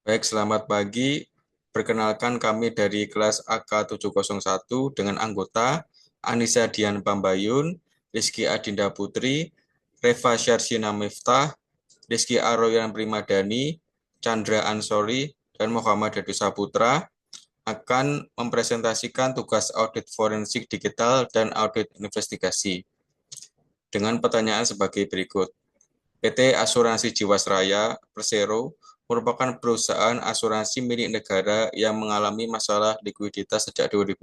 Baik, selamat pagi. Perkenalkan kami dari kelas AK701 dengan anggota Anissa Dian Pambayun, Rizky Adinda Putri, Reva Syarsina Miftah, Rizky Aroyan Primadani, Chandra Ansori, dan Muhammad Dadu Saputra akan mempresentasikan tugas audit forensik digital dan audit investigasi dengan pertanyaan sebagai berikut. PT Asuransi Jiwasraya Persero merupakan perusahaan asuransi milik negara yang mengalami masalah likuiditas sejak 2006.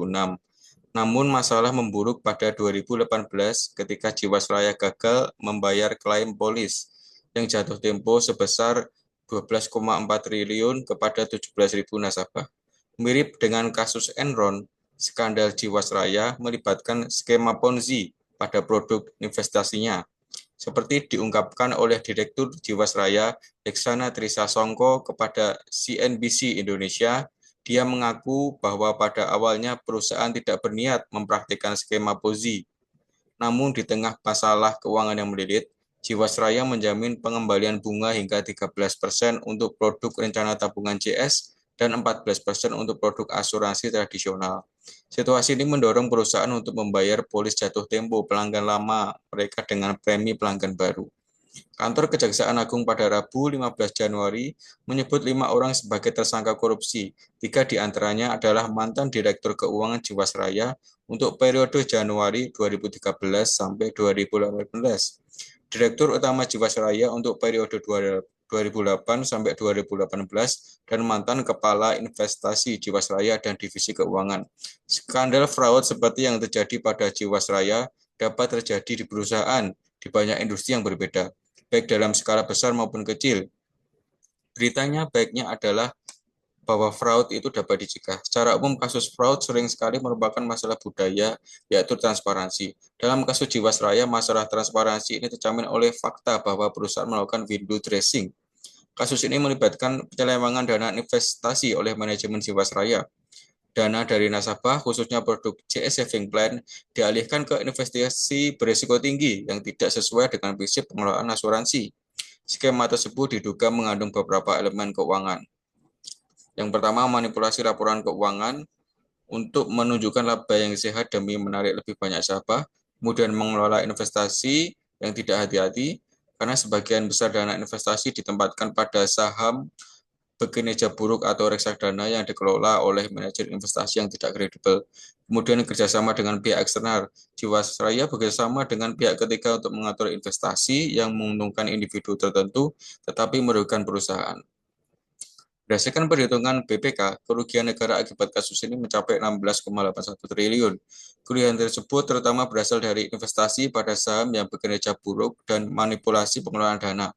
Namun masalah memburuk pada 2018 ketika Jiwasraya gagal membayar klaim polis yang jatuh tempo sebesar 12,4 triliun kepada 17.000 nasabah. Mirip dengan kasus Enron, skandal Jiwasraya melibatkan skema Ponzi pada produk investasinya seperti diungkapkan oleh Direktur Jiwasraya Heksana Trisasongko kepada CNBC Indonesia. Dia mengaku bahwa pada awalnya perusahaan tidak berniat mempraktikkan skema Ponzi. Namun di tengah masalah keuangan yang melilit, Jiwasraya menjamin pengembalian bunga hingga 13% untuk produk rencana tabungan JS dan 14% untuk produk asuransi tradisional. Situasi ini mendorong perusahaan untuk membayar polis jatuh tempo pelanggan lama mereka dengan premi pelanggan baru. Kantor Kejaksaan Agung pada Rabu 15 Januari menyebut 5 orang sebagai tersangka korupsi. 3 diantaranya adalah mantan Direktur Keuangan Jiwasraya untuk periode Januari 2013 sampai 2018. Direktur Utama Jiwasraya untuk periode 2008 sampai 2018 dan mantan Kepala Investasi Jiwasraya dan Divisi Keuangan. Skandal fraud seperti yang terjadi pada Jiwasraya dapat terjadi di perusahaan di banyak industri yang berbeda, baik dalam skala besar maupun kecil. Beritanya baiknya adalah bahwa fraud itu dapat dicegah. Secara umum, kasus fraud sering sekali merupakan masalah budaya, yaitu transparansi. Dalam kasus Jiwasraya, masalah transparansi ini tercermin oleh fakta bahwa perusahaan melakukan window dressing. Kasus ini melibatkan penyelewengan dana investasi oleh manajemen Jiwasraya. Dana dari nasabah, khususnya produk JS Saving Plan, dialihkan ke investasi berisiko tinggi yang tidak sesuai dengan prinsip pengelolaan asuransi. Skema tersebut diduga mengandung beberapa elemen keuangan. Yang pertama, manipulasi laporan keuangan untuk menunjukkan laba yang sehat demi menarik lebih banyak nasabah, kemudian mengelola investasi yang tidak hati-hati, karena sebagian besar dana investasi ditempatkan pada saham bekinerja buruk atau reksadana yang dikelola oleh manajer investasi yang tidak kredibel. Kemudian kerjasama dengan pihak eksternal. Jiwasraya bekerjasama dengan pihak ketiga untuk mengatur investasi yang menguntungkan individu tertentu, tetapi merugikan perusahaan. Berdasarkan perhitungan BPK, kerugian negara akibat kasus ini mencapai 16,81 triliun. Kerugian tersebut terutama berasal dari investasi pada saham yang bekinerja buruk dan manipulasi pengelolaan dana.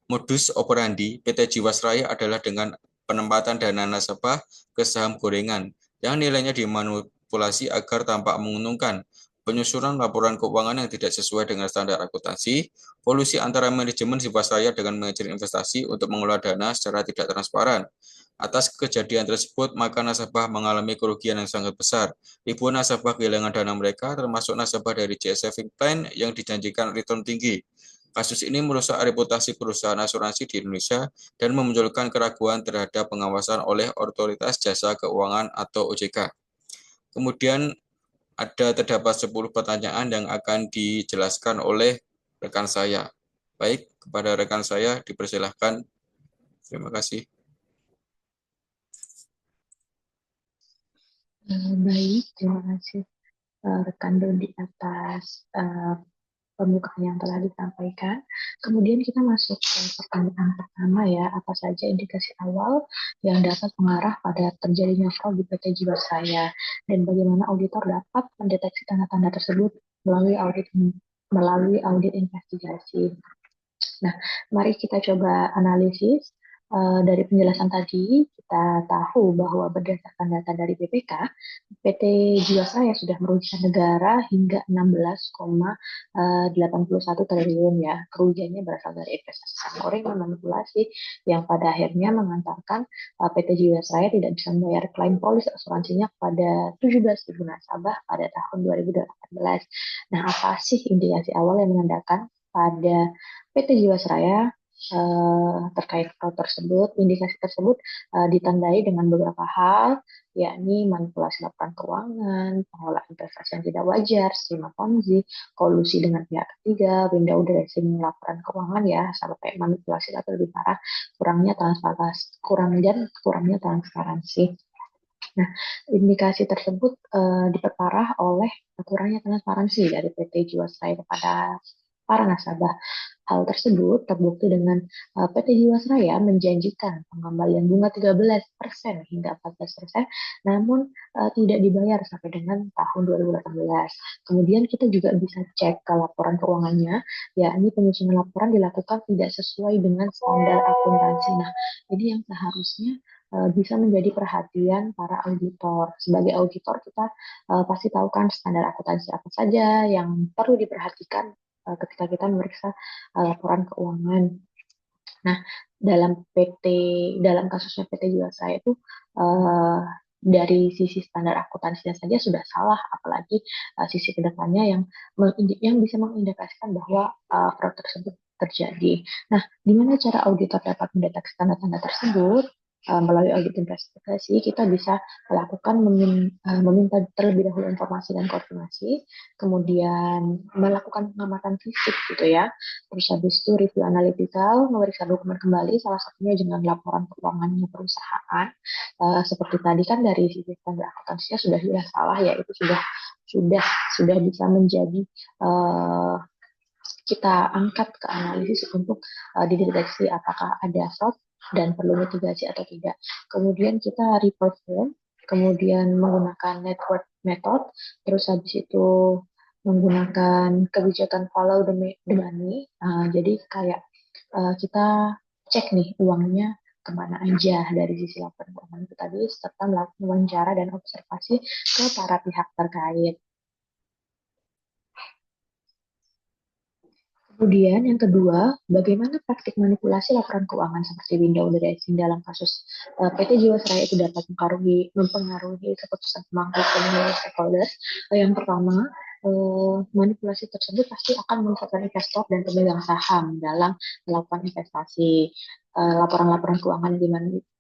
Modus operandi PT Jiwasraya adalah dengan penempatan dana nasabah ke saham gorengan yang nilainya dimanipulasi agar tampak menguntungkan, penyusunan laporan keuangan yang tidak sesuai dengan standar akuntansi, kolusi antara manajemen Jiwasraya dengan manajer investasi untuk mengelola dana secara tidak transparan. Atas kejadian tersebut, maka nasabah mengalami kerugian yang sangat besar. Ribuan nasabah kehilangan dana mereka, termasuk nasabah dari JS Saving Plan yang dijanjikan return tinggi. Kasus ini merusak reputasi perusahaan asuransi di Indonesia dan memunculkan keraguan terhadap pengawasan oleh Otoritas Jasa Keuangan atau OJK. Kemudian terdapat 10 pertanyaan yang akan dijelaskan oleh rekan saya. Baik, kepada rekan saya dipersilahkan. Terima kasih. Baik, terima kasih rekan Dodi atas pembukaan yang telah disampaikan. Kemudian kita masuk ke pertanyaan pertama ya, apa saja indikasi awal yang dapat mengarah pada terjadinya fraud di PT Jiwasraya dan bagaimana auditor dapat mendeteksi tanda-tanda tersebut melalui audit investigasi. Nah, mari kita coba analisis. Dari penjelasan tadi, kita tahu bahwa berdasarkan data dari BPK, PT Jiwasraya sudah merugikan negara hingga 16,81 triliun ya. Kerugiannya berasal dari investasi saham gorengan, manipulasi, yang pada akhirnya mengantarkan PT Jiwasraya tidak bisa membayar klaim polis asuransinya kepada 17.000 nasabah pada tahun 2018. Nah, apa sih indikasi awal yang menandakan pada PT Jiwasraya terkait fraud tersebut, indikasi tersebut ditandai dengan beberapa hal, yakni manipulasi laporan keuangan, pengelolaan investasi yang tidak wajar, skema Ponzi, kolusi dengan pihak ketiga, window dressing laporan keuangan ya, sampai manipulasi atau lebih parah, kurangnya transparansi. Nah, indikasi tersebut diperparah oleh kurangnya transparansi dari PT Jiwasraya kepada para nasabah. Hal tersebut terbukti dengan PT Jiwasraya menjanjikan pengembalian bunga 13% hingga 14%, namun tidak dibayar sampai dengan tahun 2018. Kemudian kita juga bisa cek ke laporan keuangannya, yakni penyusunan laporan dilakukan tidak sesuai dengan standar akuntansi. Nah, ini yang seharusnya bisa menjadi perhatian para auditor. Sebagai auditor kita pasti tahu kan standar akuntansi apa saja yang perlu diperhatikan ketika kita memeriksa laporan keuangan. Nah, dalam kasusnya PT Jiwasraya itu dari sisi standar akuntansinya saja sudah salah, apalagi sisi kedepannya yang bisa mengindikasikan bahwa fraud tersebut terjadi. Nah, gimana cara auditor dapat mendeteksi tanda-tanda tersebut? Melalui audit investigasi, kita bisa melakukan meminta terlebih dahulu informasi dan koordinasi, kemudian melakukan pengamatan fisik gitu ya. Terus habis itu review analitikal, memeriksa dokumen kembali, salah satunya dengan laporan keuangannya perusahaan. Seperti tadi kan dari sisi standar akuntansinya sudah jelas salah ya, itu sudah bisa menjadi kita angkat ke analisis untuk dideteksi apakah ada fraud dan perlu mitigasi atau tidak. Kemudian kita reperform, kemudian menggunakan network method, terus habis itu menggunakan kebijakan follow the money. Jadi kayak kita cek nih uangnya kemana aja dari sisi laporan keuangan itu tadi, serta melakukan wawancara dan observasi ke para pihak terkait. Kemudian yang kedua, bagaimana praktik manipulasi laporan keuangan seperti window dressing dalam kasus PT Jiwasraya itu dapat mempengaruhi keputusan pemangku kepentingan stakeholders. Yang pertama, manipulasi tersebut pasti akan merugikan investor dan pemegang saham dalam melakukan investasi. Laporan-laporan keuangan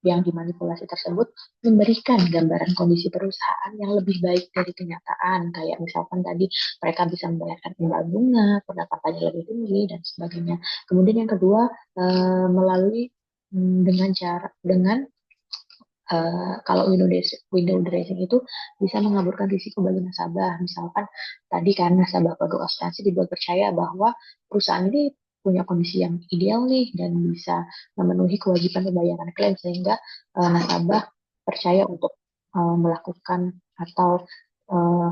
yang dimanipulasi tersebut memberikan gambaran kondisi perusahaan yang lebih baik dari kenyataan, kayak misalkan tadi mereka bisa membayarkan imbal bunga, pendapatannya lebih tinggi dan sebagainya. Kemudian yang kedua, melalui kalau window dressing itu bisa mengaburkan risiko bagi nasabah. Misalkan tadi kan nasabah produk asuransi dibuat percaya bahwa perusahaan ini punya kondisi yang ideal nih dan bisa memenuhi kewajiban pembayaran klaim, sehingga nasabah percaya untuk melakukan atau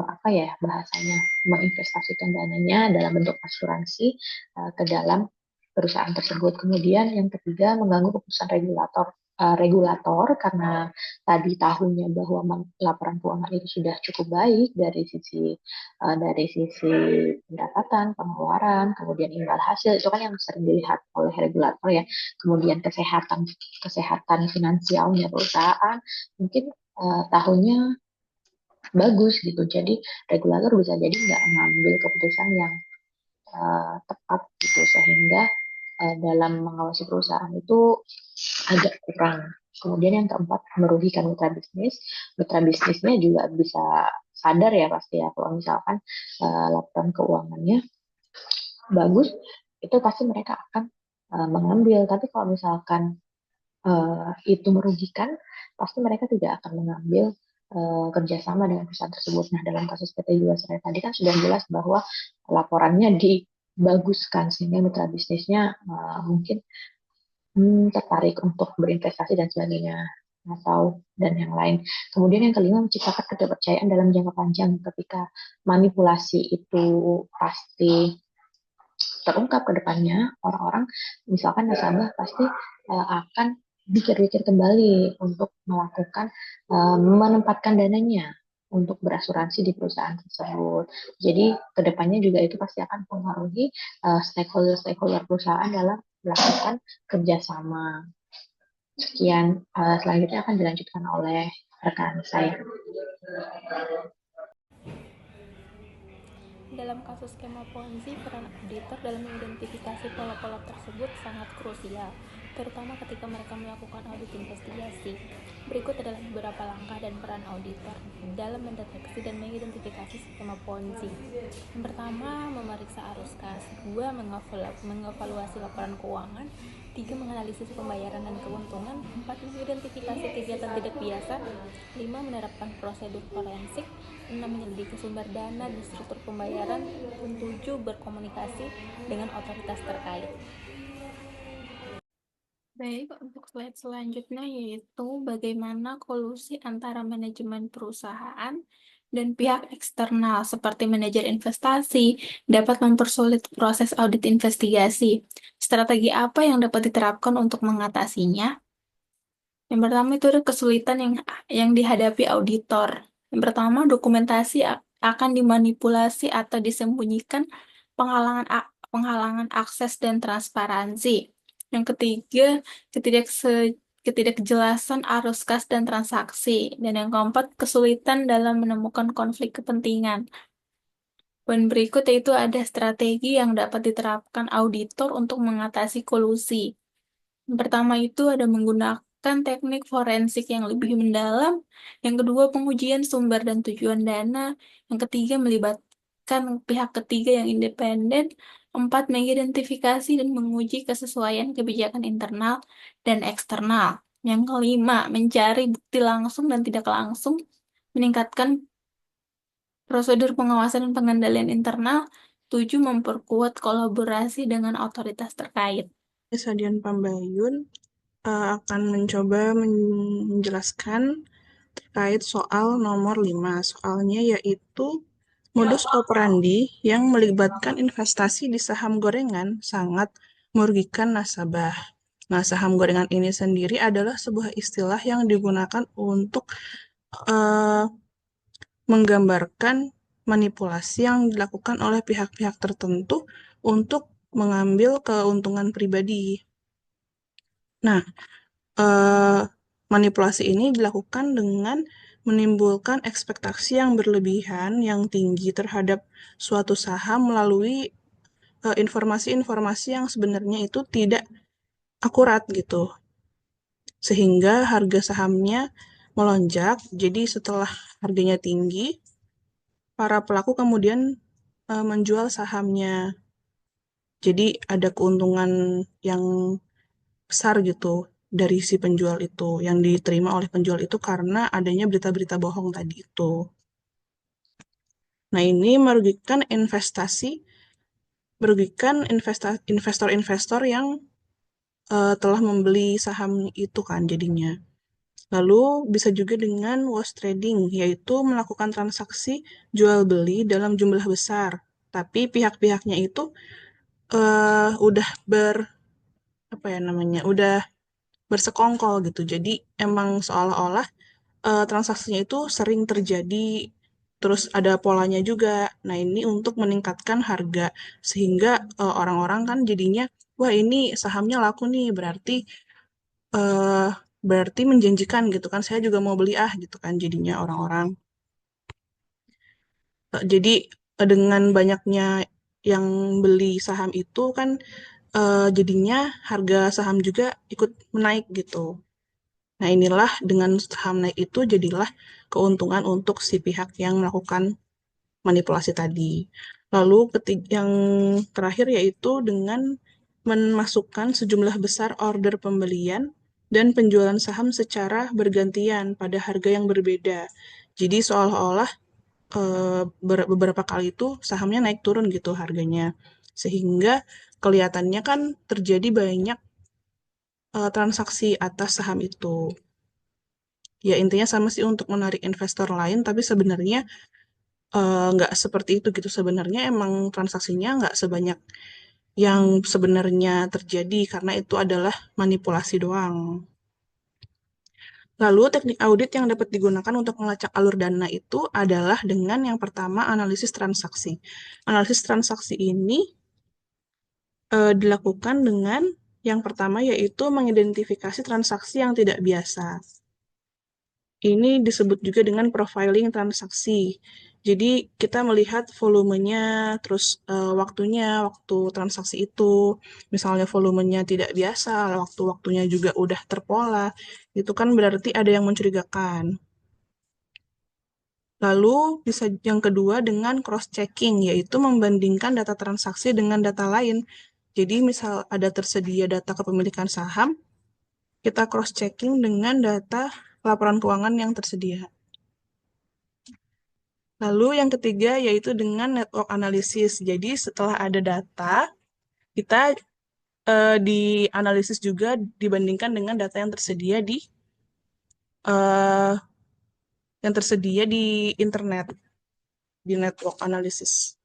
apa ya bahasanya, menginvestasikan dananya dalam bentuk asuransi ke dalam perusahaan tersebut. Kemudian yang ketiga, mengganggu keputusan regulator karena tadi tahunya bahwa laporan keuangan itu sudah cukup baik dari sisi pendapatan, pengeluaran, kemudian imbal hasil, itu kan yang sering dilihat oleh regulator ya. Kemudian kesehatan finansialnya perusahaan mungkin tahunnya bagus gitu. Jadi regulator bisa jadi nggak ngambil keputusan yang tepat gitu, sehingga dalam mengawasi perusahaan itu agak kurang. Kemudian yang keempat, merugikan mitra bisnis. Mitra bisnisnya juga bisa sadar ya pasti ya kalau misalkan laporan keuangannya bagus, itu pasti mereka akan mengambil. Tapi kalau misalkan itu merugikan, pasti mereka tidak akan mengambil kerjasama dengan perusahaan tersebut. Nah, dalam kasus PT Jiwasraya tadi kan sudah jelas bahwa laporannya dibaguskan sehingga mitra bisnisnya mungkin tertarik untuk berinvestasi dan sebagainya atau dan yang lain. Kemudian yang kelima, menciptakan ketidakpercayaan dalam jangka panjang. Ketika manipulasi itu pasti terungkap ke depannya, orang-orang misalkan nasabah pasti akan pikir-pikir kembali untuk melakukan menempatkan dananya untuk berasuransi di perusahaan tersebut. Jadi kedepannya juga itu pasti akan mempengaruhi stakeholder perusahaan dalam melakukan kerjasama. Sekian, selanjutnya akan dilanjutkan oleh rekan saya. Dalam kasus skema Ponzi, peran auditor dalam mengidentifikasi pola-pola tersebut sangat krusial, terutama ketika mereka melakukan audit investigasi. Berikut adalah beberapa langkah dan peran auditor dalam mendeteksi dan mengidentifikasi skema Ponzi. Yang pertama, memeriksa arus kas. 2. Mengevaluasi laporan keuangan. 3. Menganalisis pembayaran dan keuntungan. 4. Mengidentifikasi kegiatan tidak biasa. 5. Menerapkan prosedur forensik. 6. Menyelidiki sumber dana dan struktur pembayaran. 7. Berkomunikasi dengan otoritas terkait. Baik, untuk slide selanjutnya yaitu bagaimana kolusi antara manajemen perusahaan dan pihak eksternal seperti manajer investasi dapat mempersulit proses audit investigasi. Strategi apa yang dapat diterapkan untuk mengatasinya? Yang pertama itu ada kesulitan yang dihadapi auditor. Yang pertama, dokumentasi akan dimanipulasi atau disembunyikan, penghalangan akses dan transparansi. Yang ketiga, ketidakjelasan arus kas dan transaksi. Dan yang keempat, kesulitan dalam menemukan konflik kepentingan. Poin berikut yaitu ada strategi yang dapat diterapkan auditor untuk mengatasi kolusi. Yang pertama itu ada menggunakan teknik forensik yang lebih mendalam. Yang kedua, pengujian sumber dan tujuan dana. Yang ketiga, melibatkan pihak ketiga yang independen. 4. Mengidentifikasi dan menguji kesesuaian kebijakan internal dan eksternal. Yang kelima, mencari bukti langsung dan tidak langsung, meningkatkan prosedur pengawasan dan pengendalian internal. 7. Memperkuat kolaborasi dengan otoritas terkait. Sadian Pambayun akan mencoba menjelaskan terkait soal nomor 5. Soalnya yaitu modus operandi yang melibatkan investasi di saham gorengan sangat merugikan nasabah. Nah, saham gorengan ini sendiri adalah sebuah istilah yang digunakan untuk menggambarkan manipulasi yang dilakukan oleh pihak-pihak tertentu untuk mengambil keuntungan pribadi. Nah, manipulasi ini dilakukan dengan menimbulkan ekspektasi yang berlebihan, yang tinggi terhadap suatu saham melalui informasi-informasi yang sebenarnya itu tidak akurat gitu. Sehingga harga sahamnya melonjak, jadi setelah harganya tinggi, para pelaku kemudian menjual sahamnya. Jadi ada keuntungan yang besar gitu dari si penjual itu, yang diterima oleh penjual itu karena adanya berita-berita bohong tadi itu. Nah, ini merugikan investor-investor yang telah membeli saham itu kan jadinya. Lalu bisa juga dengan wash trading, yaitu melakukan transaksi jual beli dalam jumlah besar. Tapi pihak-pihaknya itu udah udah bersekongkol gitu. Jadi emang seolah-olah transaksinya itu sering terjadi, terus ada polanya juga. Nah, ini untuk meningkatkan harga sehingga orang-orang kan jadinya, wah ini sahamnya laku nih, berarti menjanjikan gitu kan. Saya juga mau beli gitu kan jadinya orang-orang. Jadi dengan banyaknya yang beli saham itu kan jadinya harga saham juga ikut menaik gitu. Nah, inilah dengan saham naik itu jadilah keuntungan untuk si pihak yang melakukan manipulasi tadi. Lalu yang terakhir yaitu dengan memasukkan sejumlah besar order pembelian dan penjualan saham secara bergantian pada harga yang berbeda. Jadi seolah-olah beberapa kali itu sahamnya naik turun gitu harganya. Sehingga kelihatannya kan terjadi banyak transaksi atas saham itu. Ya intinya sama sih untuk menarik investor lain, tapi sebenarnya nggak seperti itu gitu. Sebenarnya emang transaksinya nggak sebanyak yang sebenarnya terjadi karena itu adalah manipulasi doang. Lalu teknik audit yang dapat digunakan untuk melacak alur dana itu adalah dengan yang pertama analisis transaksi. Analisis transaksi ini dilakukan dengan yang pertama yaitu mengidentifikasi transaksi yang tidak biasa. Ini disebut juga dengan profiling transaksi. Jadi kita melihat volumenya, terus waktu transaksi itu, misalnya volumenya tidak biasa, waktu-waktunya juga udah terpola, itu kan berarti ada yang mencurigakan. Lalu bisa yang kedua dengan cross-checking, yaitu membandingkan data transaksi dengan data lain. Jadi misal ada tersedia data kepemilikan saham, kita cross-checking dengan data laporan keuangan yang tersedia. Lalu yang ketiga yaitu dengan network analysis. Jadi setelah ada data, kita dianalisis juga dibandingkan dengan data eh, yang tersedia di internet, di network analysis.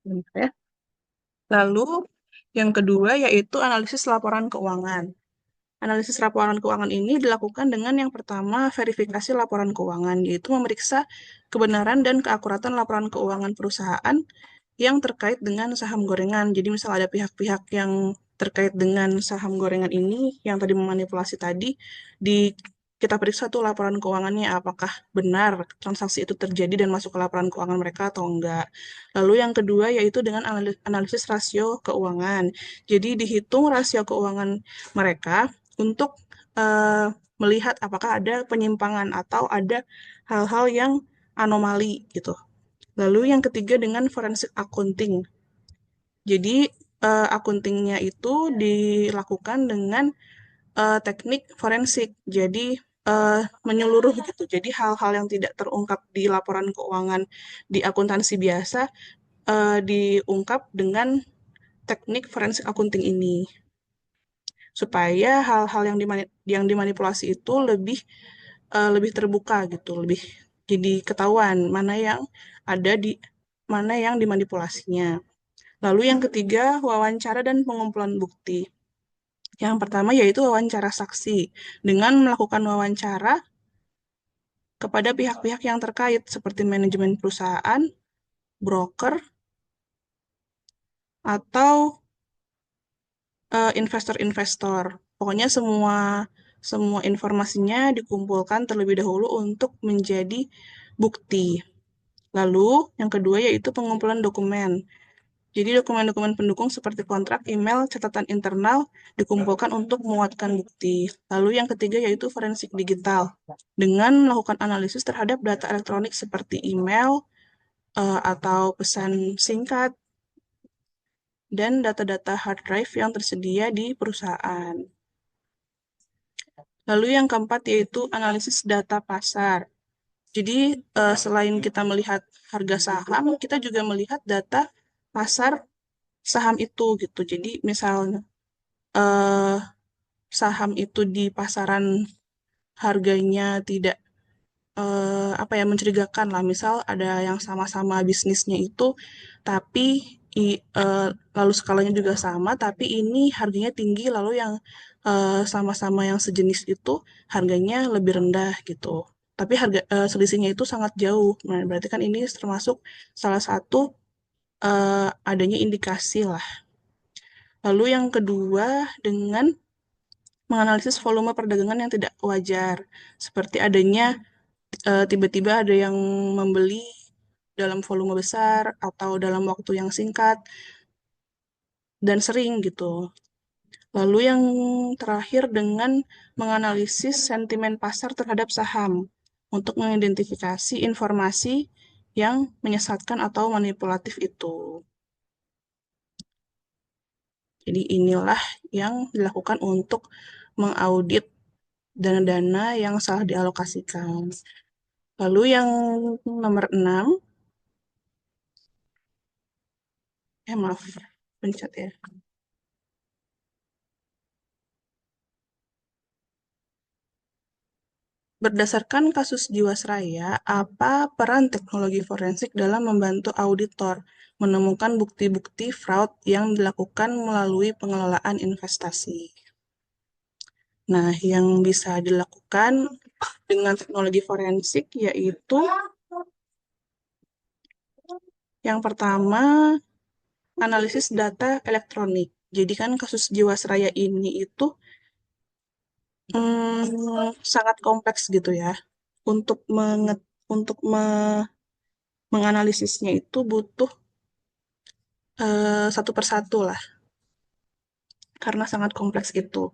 Bentar ya. Lalu yang kedua yaitu analisis laporan keuangan. Analisis laporan keuangan ini dilakukan dengan yang pertama verifikasi laporan keuangan, yaitu memeriksa kebenaran dan keakuratan laporan keuangan perusahaan yang terkait dengan saham gorengan. Jadi misal ada pihak-pihak yang terkait dengan saham gorengan ini, yang tadi memanipulasi tadi, kita periksa tuh laporan keuangannya, apakah benar transaksi itu terjadi dan masuk ke laporan keuangan mereka atau enggak. Lalu yang kedua yaitu dengan analisis rasio keuangan. Jadi dihitung rasio keuangan mereka untuk melihat apakah ada penyimpangan atau ada hal-hal yang anomali gitu. Lalu yang ketiga dengan forensic accounting. Jadi accountingnya itu dilakukan dengan teknik forensik. Jadi menyeluruh gitu. Jadi hal-hal yang tidak terungkap di laporan keuangan di akuntansi biasa diungkap dengan teknik forensik accounting ini. Supaya hal-hal yang dimanipulasi itu lebih terbuka gitu, lebih jadi ketahuan mana yang dimanipulasinya. Lalu yang ketiga, wawancara dan pengumpulan bukti. Yang pertama yaitu wawancara saksi. Dengan melakukan wawancara kepada pihak-pihak yang terkait seperti manajemen perusahaan, broker, atau investor-investor. Pokoknya semua informasinya dikumpulkan terlebih dahulu untuk menjadi bukti. Lalu yang kedua yaitu pengumpulan dokumen. Jadi dokumen-dokumen pendukung seperti kontrak, email, catatan internal dikumpulkan untuk menguatkan bukti. Lalu yang ketiga yaitu forensik digital. Dengan melakukan analisis terhadap data elektronik seperti email atau pesan singkat dan data-data hard drive yang tersedia di perusahaan. Lalu yang keempat yaitu analisis data pasar. Jadi selain kita melihat harga saham, kita juga melihat data pasar saham itu gitu. Jadi misalnya saham itu di pasaran harganya tidak mencurigakan lah. Misal ada yang sama-sama bisnisnya itu, tapi lalu skalanya juga sama, tapi ini harganya tinggi, lalu yang sama-sama yang sejenis itu harganya lebih rendah gitu. Tapi selisihnya itu sangat jauh. Nah, berarti kan ini termasuk salah satu adanya indikasi lah. Lalu yang kedua dengan menganalisis volume perdagangan yang tidak wajar, seperti adanya tiba-tiba ada yang membeli dalam volume besar atau dalam waktu yang singkat dan sering gitu. Lalu yang terakhir dengan menganalisis sentimen pasar terhadap saham untuk mengidentifikasi informasi yang menyesatkan atau manipulatif itu. Jadi inilah yang dilakukan untuk mengaudit dana-dana yang salah dialokasikan. Lalu yang nomor 6, maaf, pencet ya. Berdasarkan kasus Jiwasraya, apa peran teknologi forensik dalam membantu auditor menemukan bukti-bukti fraud yang dilakukan melalui pengelolaan investasi? Nah, yang bisa dilakukan dengan teknologi forensik yaitu yang pertama, analisis data elektronik. Jadi kan kasus Jiwasraya ini itu sangat kompleks gitu ya. Untuk untuk menganalisisnya itu butuh satu persatu lah, karena sangat kompleks itu.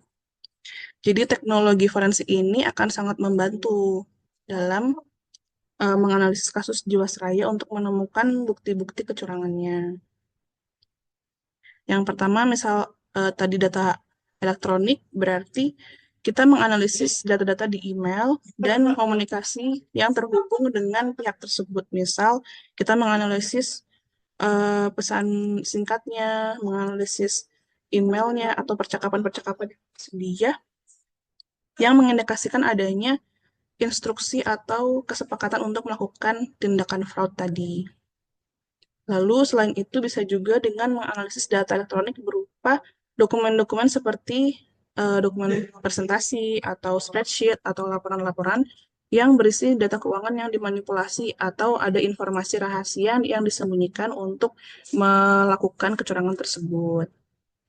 Jadi teknologi forensik ini akan sangat membantu dalam menganalisis kasus Jiwasraya untuk menemukan bukti-bukti kecurangannya. Yang pertama, misal tadi data elektronik, berarti kita menganalisis data-data di email dan komunikasi yang terhubung dengan pihak tersebut. Misal, kita menganalisis pesan singkatnya, menganalisis emailnya, atau percakapan-percakapan yang tersedia yang mengindikasikan adanya instruksi atau kesepakatan untuk melakukan tindakan fraud tadi. Lalu selain itu bisa juga dengan menganalisis data elektronik berupa dokumen-dokumen seperti dokumen presentasi atau spreadsheet atau laporan-laporan yang berisi data keuangan yang dimanipulasi atau ada informasi rahasia yang disembunyikan untuk melakukan kecurangan tersebut.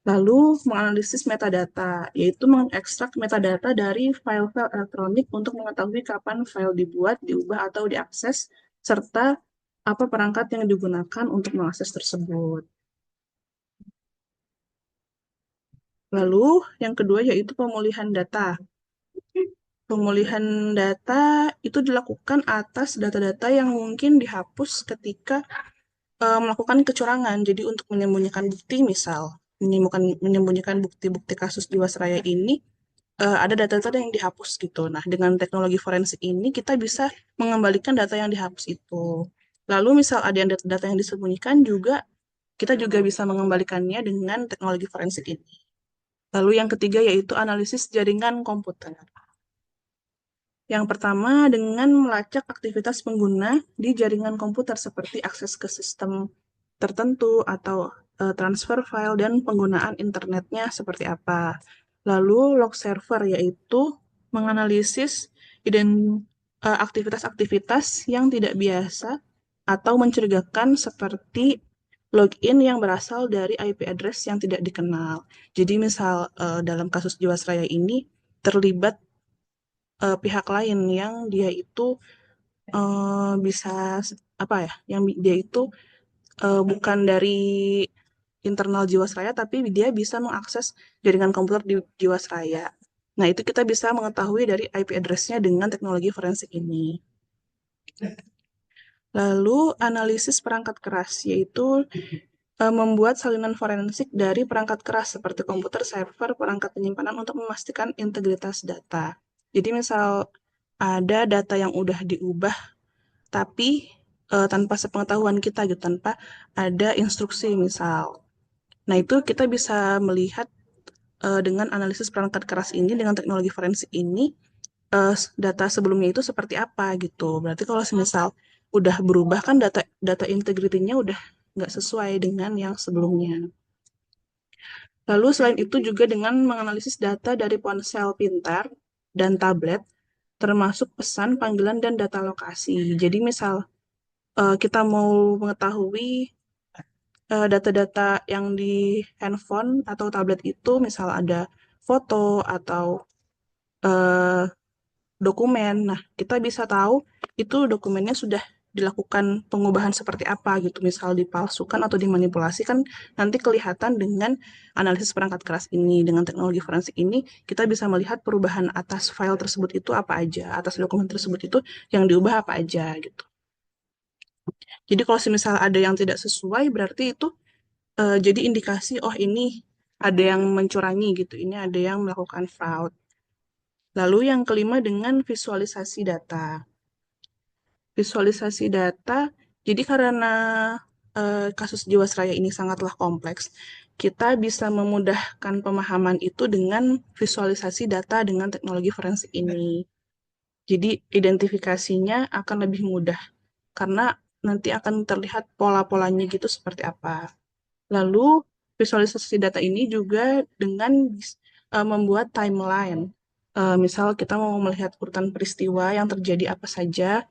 Lalu menganalisis metadata, yaitu mengekstrak metadata dari file-file elektronik untuk mengetahui kapan file dibuat, diubah, atau diakses, serta apa perangkat yang digunakan untuk mengakses tersebut. Lalu yang kedua yaitu pemulihan data. Pemulihan data itu dilakukan atas data-data yang mungkin dihapus ketika melakukan kecurangan. Jadi untuk menyembunyikan bukti, misal menyembunyikan bukti-bukti kasus Jiwasraya ini, ada data-data yang dihapus gitu. Nah, dengan teknologi forensik ini kita bisa mengembalikan data yang dihapus itu. Lalu misal ada yang data yang disembunyikan juga, kita juga bisa mengembalikannya dengan teknologi forensik ini. Lalu yang ketiga yaitu analisis jaringan komputer. Yang pertama dengan melacak aktivitas pengguna di jaringan komputer seperti akses ke sistem tertentu atau transfer file dan penggunaan internetnya seperti apa. Lalu log server yaitu menganalisis aktivitas-aktivitas yang tidak biasa atau mencurigakan seperti login yang berasal dari IP address yang tidak dikenal. Jadi misal dalam kasus Jiwasraya ini terlibat pihak lain yang dia itu bisa apa ya, yang dia itu bukan dari internal Jiwasraya, tapi dia bisa mengakses jaringan komputer di Jiwasraya. Nah, itu kita bisa mengetahui dari IP address-nya dengan teknologi forensik ini. Lalu, analisis perangkat keras, yaitu membuat salinan forensik dari perangkat keras seperti komputer, server, perangkat penyimpanan untuk memastikan integritas data. Jadi, misal ada data yang udah diubah, tapi tanpa sepengetahuan kita gitu, tanpa ada instruksi misal. Nah, itu kita bisa melihat dengan analisis perangkat keras ini, dengan teknologi forensik ini, data sebelumnya itu seperti apa gitu. Berarti kalau misal udah berubah kan data integrity-nya udah nggak sesuai dengan yang sebelumnya. Lalu selain itu juga dengan menganalisis data dari ponsel pintar dan tablet, termasuk pesan, panggilan, dan data lokasi. Jadi misal kita mau mengetahui data-data yang di handphone atau tablet itu, misal ada foto atau dokumen. Nah, kita bisa tahu itu dokumennya sudah dilakukan pengubahan seperti apa gitu, misal dipalsukan atau dimanipulasi kan nanti kelihatan dengan analisis perangkat keras ini. Dengan teknologi forensik ini, kita bisa melihat perubahan atas file tersebut itu apa aja, atas dokumen tersebut itu yang diubah apa aja gitu. Jadi kalau misal ada yang tidak sesuai, berarti itu jadi indikasi, oh ini ada yang mencurangi gitu, ini ada yang melakukan fraud. Lalu yang kelima dengan visualisasi data. Visualisasi data, jadi karena kasus Jiwasraya ini sangatlah kompleks, kita bisa memudahkan pemahaman itu dengan visualisasi data dengan teknologi forensik ini. Jadi identifikasinya akan lebih mudah, karena nanti akan terlihat pola-polanya gitu seperti apa. Lalu visualisasi data ini juga dengan membuat timeline. Misal kita mau melihat urutan peristiwa yang terjadi apa saja,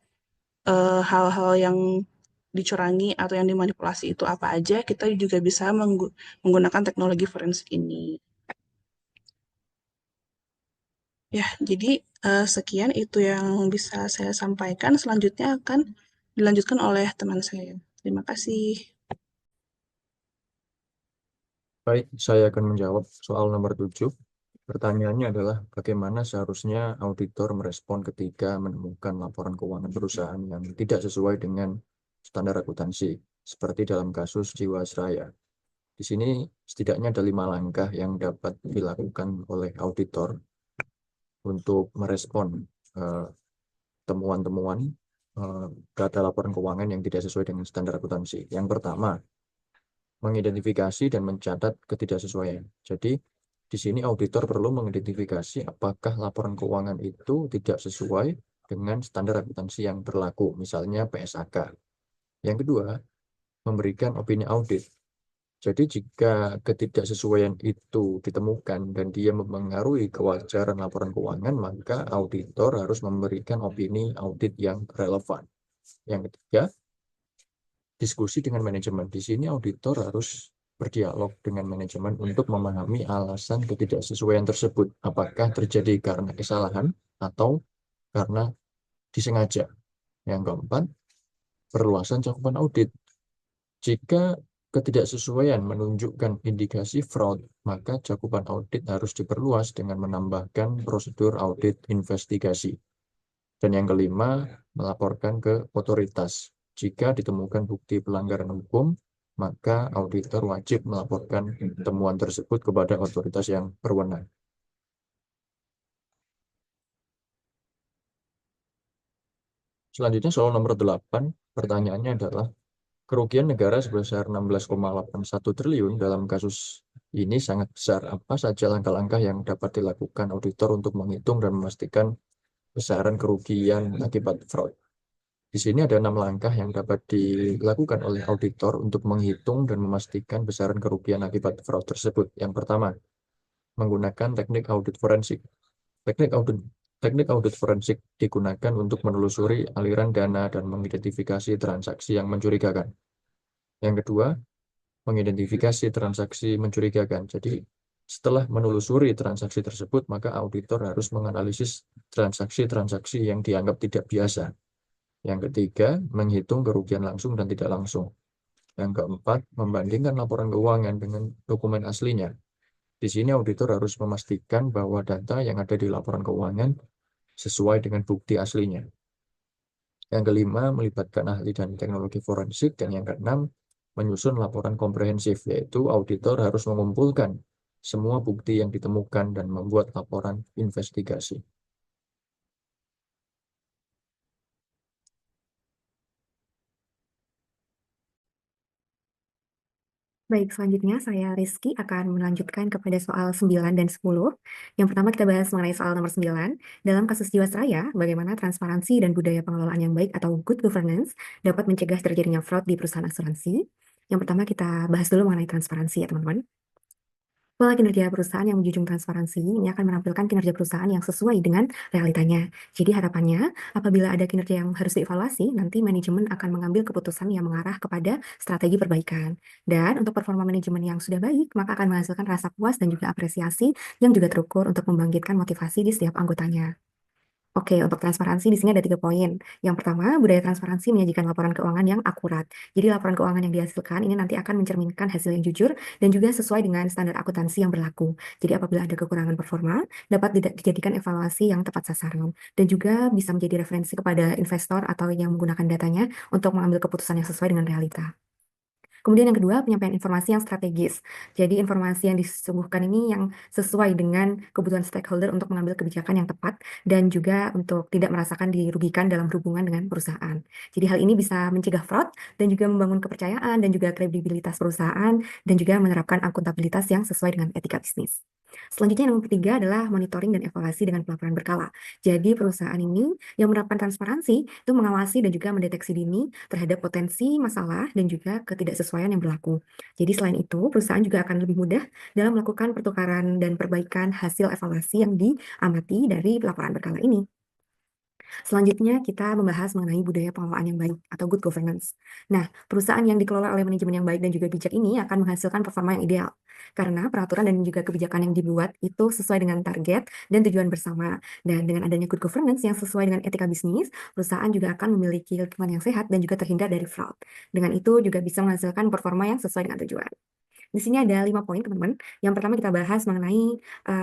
hal-hal yang dicurangi atau yang dimanipulasi itu apa aja, kita juga bisa menggunakan teknologi forensik ini. Ya, jadi sekian itu yang bisa saya sampaikan. Selanjutnya akan dilanjutkan oleh teman saya. Terima kasih. Baik, saya akan menjawab soal nomor 7. Pertanyaannya adalah bagaimana seharusnya auditor merespon ketika menemukan laporan keuangan perusahaan yang tidak sesuai dengan standar akuntansi, seperti dalam kasus Jiwasraya. Di sini setidaknya ada 5 langkah yang dapat dilakukan oleh auditor untuk merespon temuan-temuan data laporan keuangan yang tidak sesuai dengan standar akuntansi. Yang pertama, mengidentifikasi dan mencatat ketidaksesuaian. Jadi, di sini auditor perlu mengidentifikasi apakah laporan keuangan itu tidak sesuai dengan standar akuntansi yang berlaku, misalnya PSAK. Yang kedua, memberikan opini audit. Jadi, jika ketidaksesuaian itu ditemukan dan dia mempengaruhi kewajaran laporan keuangan, maka auditor harus memberikan opini audit yang relevan. Yang ketiga, diskusi dengan manajemen. Di sini auditor harus berdialog dengan manajemen untuk memahami alasan ketidaksesuaian tersebut. Apakah terjadi karena kesalahan atau karena disengaja. Yang keempat, perluasan cakupan audit. Jika ketidaksesuaian menunjukkan indikasi fraud, maka cakupan audit harus diperluas dengan menambahkan prosedur audit investigasi. Dan yang kelima, melaporkan ke otoritas. Jika ditemukan bukti pelanggaran hukum, maka auditor wajib melaporkan temuan tersebut kepada otoritas yang berwenang. Selanjutnya soal nomor 8, pertanyaannya adalah kerugian negara sebesar 16,81 triliun dalam kasus ini sangat besar. Apa saja langkah-langkah yang dapat dilakukan auditor untuk menghitung dan memastikan besaran kerugian akibat fraud? Di sini ada 6 langkah yang dapat dilakukan oleh auditor untuk menghitung dan memastikan besaran kerugian akibat fraud tersebut. Yang pertama, menggunakan teknik audit forensik. Teknik audit forensik digunakan untuk menelusuri aliran dana dan mengidentifikasi transaksi yang mencurigakan. Yang kedua, mengidentifikasi transaksi mencurigakan. Jadi, setelah menelusuri transaksi tersebut, maka auditor harus menganalisis transaksi-transaksi yang dianggap tidak biasa. Yang ketiga, menghitung kerugian langsung dan tidak langsung. Yang keempat, membandingkan laporan keuangan dengan dokumen aslinya. Di sini auditor harus memastikan bahwa data yang ada di laporan keuangan sesuai dengan bukti aslinya. Yang kelima, melibatkan ahli dan teknologi forensik. Dan yang keenam, menyusun laporan komprehensif, yaitu auditor harus mengumpulkan semua bukti yang ditemukan dan membuat laporan investigasi. Baik, selanjutnya saya Rizky akan melanjutkan kepada soal 9 dan 10. Yang pertama kita bahas mengenai soal nomor 9. Dalam kasus Jiwasraya, bagaimana transparansi dan budaya pengelolaan yang baik atau good governance dapat mencegah terjadinya fraud di perusahaan asuransi. Yang pertama kita bahas dulu mengenai transparansi ya teman-teman. Pola kinerja perusahaan yang menjunjung transparansi ini akan menampilkan kinerja perusahaan yang sesuai dengan realitanya. Jadi harapannya, apabila ada kinerja yang harus dievaluasi, nanti manajemen akan mengambil keputusan yang mengarah kepada strategi perbaikan. Dan untuk performa manajemen yang sudah baik, maka akan menghasilkan rasa puas dan juga apresiasi yang juga terukur untuk membangkitkan motivasi di setiap anggotanya. Oke, untuk transparansi di sini ada 3 poin. Yang pertama, budaya transparansi menyajikan laporan keuangan yang akurat. Jadi laporan keuangan yang dihasilkan ini nanti akan mencerminkan hasil yang jujur dan juga sesuai dengan standar akuntansi yang berlaku. Jadi apabila ada kekurangan performa, dapat dijadikan evaluasi yang tepat sasaran. Dan juga bisa menjadi referensi kepada investor atau yang menggunakan datanya untuk mengambil keputusan yang sesuai dengan realita. Kemudian yang kedua, penyampaian informasi yang strategis. Jadi informasi yang disuguhkan ini yang sesuai dengan kebutuhan stakeholder untuk mengambil kebijakan yang tepat dan juga untuk tidak merasakan dirugikan dalam hubungan dengan perusahaan. Jadi hal ini bisa mencegah fraud dan juga membangun kepercayaan dan juga kredibilitas perusahaan dan juga menerapkan akuntabilitas yang sesuai dengan etika bisnis. Selanjutnya yang ketiga adalah monitoring dan evaluasi dengan pelaporan berkala. Jadi perusahaan ini yang menerapkan transparansi itu mengawasi dan juga mendeteksi dini terhadap potensi masalah dan juga ketidaksesuaian yang berlaku. Jadi selain itu, perusahaan juga akan lebih mudah dalam melakukan pertukaran dan perbaikan hasil evaluasi yang diamati dari pelaporan berkala ini. Selanjutnya, kita membahas mengenai budaya pengelolaan yang baik atau good governance. Nah, perusahaan yang dikelola oleh manajemen yang baik dan juga bijak ini akan menghasilkan performa yang ideal. Karena peraturan dan juga kebijakan yang dibuat itu sesuai dengan target dan tujuan bersama. Dan dengan adanya good governance yang sesuai dengan etika bisnis, perusahaan juga akan memiliki lingkungan yang sehat dan juga terhindar dari fraud. Dengan itu juga bisa menghasilkan performa yang sesuai dengan tujuan. Di sini ada 5 poin, teman-teman. Yang pertama kita bahas mengenai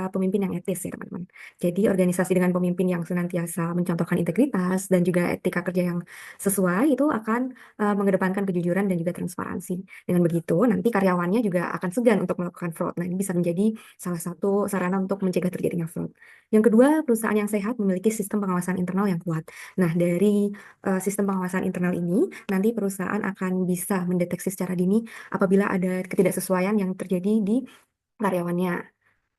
pemimpin yang etis ya, teman-teman. Jadi organisasi dengan pemimpin yang senantiasa mencontohkan integritas dan juga etika kerja yang sesuai itu akan mengedepankan kejujuran dan juga transparansi. Dengan begitu, nanti karyawannya juga akan segan untuk melakukan fraud. Nah, ini bisa menjadi salah satu sarana untuk mencegah terjadinya fraud. Yang kedua, perusahaan yang sehat memiliki sistem pengawasan internal yang kuat. Nah, dari sistem pengawasan internal ini, nanti perusahaan akan bisa mendeteksi secara dini apabila ada ketidaksesuaian yang terjadi di karyawannya.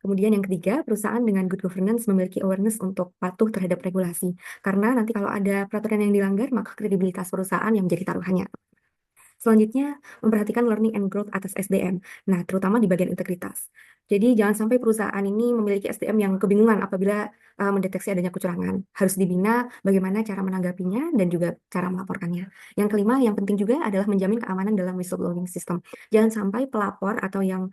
Kemudian yang ketiga, perusahaan dengan good governance memiliki awareness untuk patuh terhadap regulasi. Karena nanti kalau ada peraturan yang dilanggar, maka kredibilitas perusahaan yang menjadi taruhannya. Selanjutnya, memperhatikan learning and growth atas SDM. Nah, terutama di bagian integritas. Jadi, jangan sampai perusahaan ini memiliki SDM yang kebingungan apabila mendeteksi adanya kecurangan. Harus dibina bagaimana cara menanggapinya dan juga cara melaporkannya. Yang kelima, yang penting juga adalah menjamin keamanan dalam whistleblowing system. Jangan sampai pelapor atau yang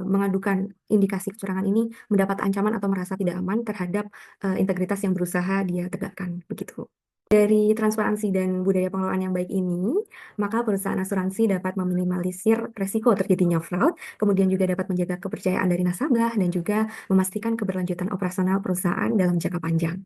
mengadukan indikasi kecurangan ini mendapat ancaman atau merasa tidak aman terhadap integritas yang berusaha dia tegakkan. Begitu. Dari transparansi dan budaya pengelolaan yang baik ini, maka perusahaan asuransi dapat meminimalisir resiko terjadinya fraud, kemudian juga dapat menjaga kepercayaan dari nasabah dan juga memastikan keberlanjutan operasional perusahaan dalam jangka panjang.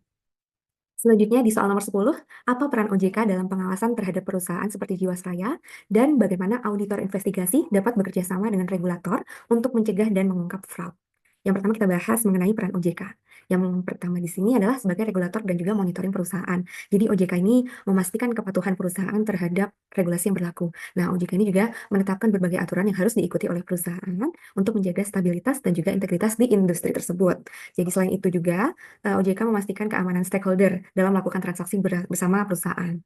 Selanjutnya di soal nomor 10, apa peran OJK dalam pengawasan terhadap perusahaan seperti Jiwasraya dan bagaimana auditor investigasi dapat bekerja sama dengan regulator untuk mencegah dan mengungkap fraud. Yang pertama kita bahas mengenai peran OJK. Yang pertama di sini adalah sebagai regulator dan juga monitoring perusahaan. Jadi OJK ini memastikan kepatuhan perusahaan terhadap regulasi yang berlaku. Nah, OJK ini juga menetapkan berbagai aturan yang harus diikuti oleh perusahaan untuk menjaga stabilitas dan juga integritas di industri tersebut. Jadi selain itu juga OJK memastikan keamanan stakeholder dalam melakukan transaksi bersama perusahaan.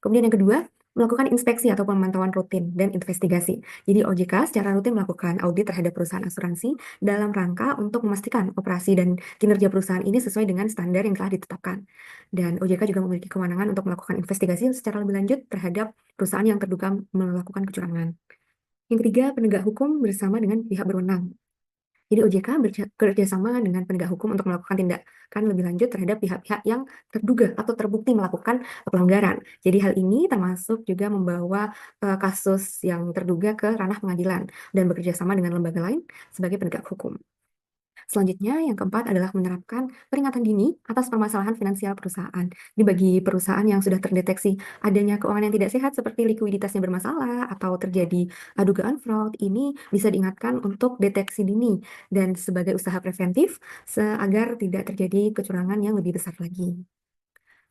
Kemudian yang kedua, melakukan inspeksi atau pemantauan rutin dan investigasi. Jadi OJK secara rutin melakukan audit terhadap perusahaan asuransi dalam rangka untuk memastikan operasi dan kinerja perusahaan ini sesuai dengan standar yang telah ditetapkan. Dan OJK juga memiliki kewenangan untuk melakukan investigasi secara lebih lanjut terhadap perusahaan yang terduga melakukan kecurangan. Yang ketiga, penegak hukum bersama dengan pihak berwenang. Jadi OJK bekerja sama dengan penegak hukum untuk melakukan tindakan lebih lanjut terhadap pihak-pihak yang terduga atau terbukti melakukan pelanggaran. Jadi hal ini termasuk juga membawa kasus yang terduga ke ranah pengadilan dan bekerja sama dengan lembaga lain sebagai penegak hukum. Selanjutnya, yang keempat adalah menerapkan peringatan dini atas permasalahan finansial perusahaan. Di bagi perusahaan yang sudah terdeteksi adanya keuangan yang tidak sehat seperti likuiditasnya bermasalah atau terjadi dugaan fraud, ini bisa diingatkan untuk deteksi dini dan sebagai usaha preventif agar tidak terjadi kecurangan yang lebih besar lagi.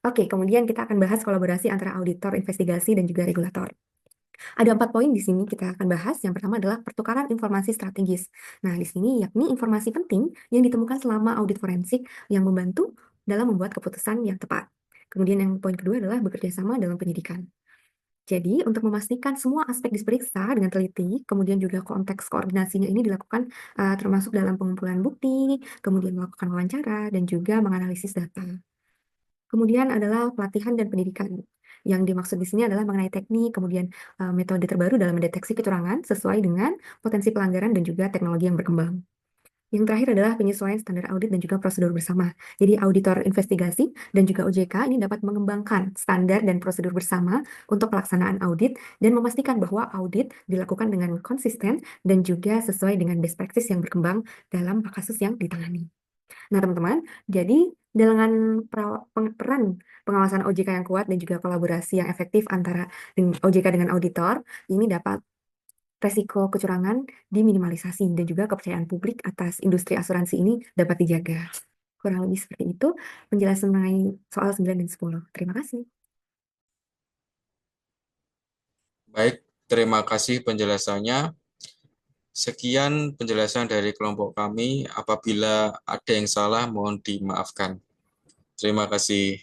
Oke, kemudian kita akan bahas kolaborasi antara auditor, investigasi, dan juga regulator. Ada 4 poin di sini kita akan bahas. Yang pertama adalah pertukaran informasi strategis. Nah, di sini yakni informasi penting yang ditemukan selama audit forensik yang membantu dalam membuat keputusan yang tepat. Kemudian yang poin kedua adalah bekerja sama dalam penyidikan. Jadi, untuk memastikan semua aspek diperiksa dengan teliti, kemudian juga konteks koordinasinya ini dilakukan termasuk dalam pengumpulan bukti, kemudian melakukan wawancara, dan juga menganalisis data. Kemudian adalah pelatihan dan pendidikan. Yang dimaksud di sini adalah mengenai teknik, kemudian metode terbaru dalam mendeteksi kecurangan sesuai dengan potensi pelanggaran dan juga teknologi yang berkembang. Yang terakhir adalah penyesuaian standar audit dan juga prosedur bersama. Jadi auditor investigasi dan juga OJK ini dapat mengembangkan standar dan prosedur bersama untuk pelaksanaan audit dan memastikan bahwa audit dilakukan dengan konsisten dan juga sesuai dengan best practice yang berkembang dalam kasus yang ditangani. Nah, teman-teman, jadi dengan peran pengawasan OJK yang kuat dan juga kolaborasi yang efektif antara OJK dengan auditor, ini dapat resiko kecurangan diminimalisasi dan juga kepercayaan publik atas industri asuransi ini dapat dijaga. Kurang lebih seperti itu penjelasan mengenai soal 9 dan 10. Terima kasih. Baik, terima kasih penjelasannya. Sekian penjelasan dari kelompok kami. Apabila ada yang salah, mohon dimaafkan. Terima kasih.